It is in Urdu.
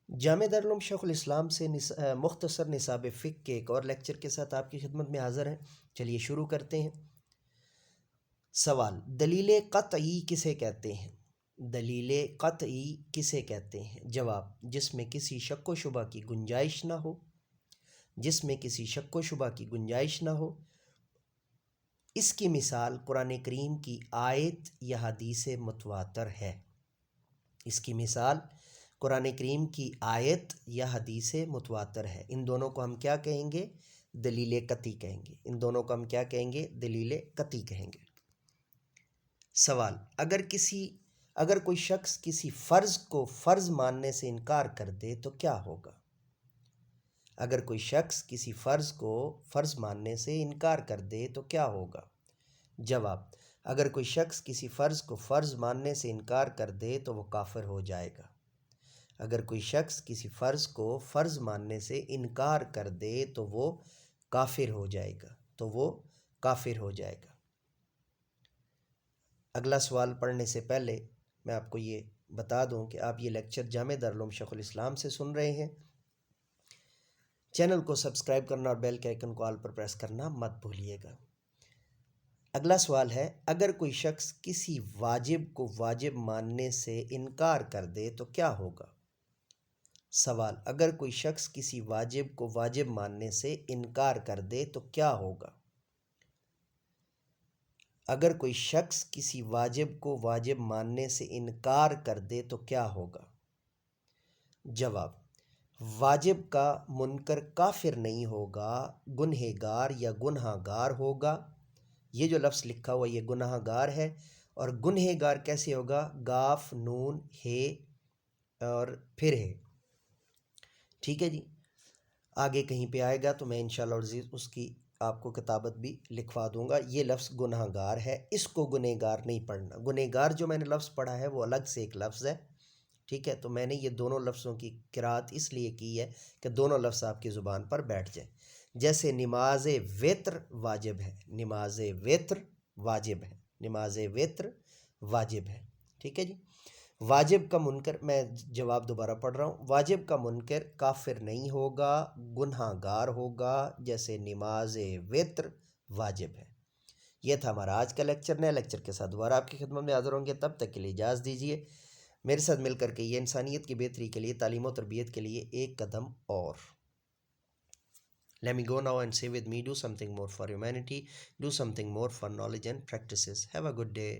جامعہ دارالعلوم شیخ الاسلام سے مختصر نصاب فقہ کے ایک اور لیکچر کے ساتھ آپ کی خدمت میں حاضر ہیں۔ چلیے شروع کرتے ہیں۔ سوال: دلیل قطعی کسے کہتے ہیں؟ دلیل قطعی کسے کہتے ہیں؟ جواب: جس میں کسی شک و شبہ کی گنجائش نہ ہو، جس میں کسی شک و شبہ کی گنجائش نہ ہو۔ اس کی مثال قرآن کریم کی آیت یا حدیث متواتر ہے۔ اس کی مثال قرآن کریم کی آیت یا حدیث متواتر ہے۔ ان دونوں کو ہم کیا کہیں گے؟ دلیل قطعی کہیں گے۔ ان دونوں کو ہم کیا کہیں گے؟ دلیل قطعی کہیں گے۔ سوال: اگر کوئی شخص کسی فرض کو فرض ماننے سے انکار کر دے تو کیا ہوگا؟ اگر کوئی شخص کسی فرض کو فرض ماننے سے انکار کر دے تو کیا ہوگا؟ جواب: اگر کوئی شخص کسی فرض کو فرض ماننے سے انکار کر دے تو وہ کافر ہو جائے گا۔ اگر کوئی شخص کسی فرض کو فرض ماننے سے انکار کر دے تو وہ کافر ہو جائے گا، کافر ہو جائے گا۔ اگلا سوال پڑھنے سے پہلے میں آپ کو یہ بتا دوں کہ آپ یہ لیکچر جامعہ دارالعلوم شیخ الاسلام سے سن رہے ہیں۔ چینل کو سبسکرائب کرنا اور بیل کے آئیکن کو آل پر پریس کرنا مت بھولیے گا۔ اگلا سوال ہے: اگر کوئی شخص کسی واجب کو واجب ماننے سے انکار کر دے تو کیا ہوگا؟ سوال: اگر کوئی شخص کسی واجب کو واجب ماننے سے انکار کر دے تو کیا ہوگا؟ اگر کوئی شخص کسی واجب کو واجب ماننے سے انکار کر دے تو کیا ہوگا؟ جواب: واجب کا منکر کافر نہیں ہوگا، گنہگار یا گناہ گار ہوگا۔ یہ جو لفظ لکھا ہوا یہ گناہ گار ہے، اور گنہگار کیسے ہوگا؟ گاف نون ہے اور پھر ہے۔ ٹھیک ہے جی، آگے کہیں پہ آئے گا تو میں انشاءاللہ عزیز اس کی آپ کو کتابت بھی لکھوا دوں گا۔ یہ لفظ گناہ گار ہے، اس کو گنہگار نہیں پڑھنا۔ گنہگار جو میں نے لفظ پڑھا ہے وہ الگ سے ایک لفظ ہے، ٹھیک ہے؟ تو میں نے یہ دونوں لفظوں کی قرات اس لیے کی ہے کہ دونوں لفظ آپ کی زبان پر بیٹھ جائیں۔ جیسے نماز وتر واجب ہے، نماز وتر واجب ہے، نماز وتر واجب ہے، ٹھیک ہے جی۔ واجب کا منکر، میں جواب دوبارہ پڑھ رہا ہوں، واجب کا منکر کافر نہیں ہوگا، گناہ گار ہوگا، جیسے نماز وتر واجب ہے۔ یہ تھا ہمارا آج کا لیکچر۔ نئے لیکچر کے ساتھ دوبارہ آپ کی خدمت میں حاضر ہوں گے، تب تک کے لیے اجازت دیجیے۔ میرے ساتھ مل کر کے یہ انسانیت کی بہتری کے لیے، تعلیم و تربیت کے لیے ایک قدم اور۔ Let me go now and say with me, do something more for humanity, do something more for knowledge and practices. Have a good day.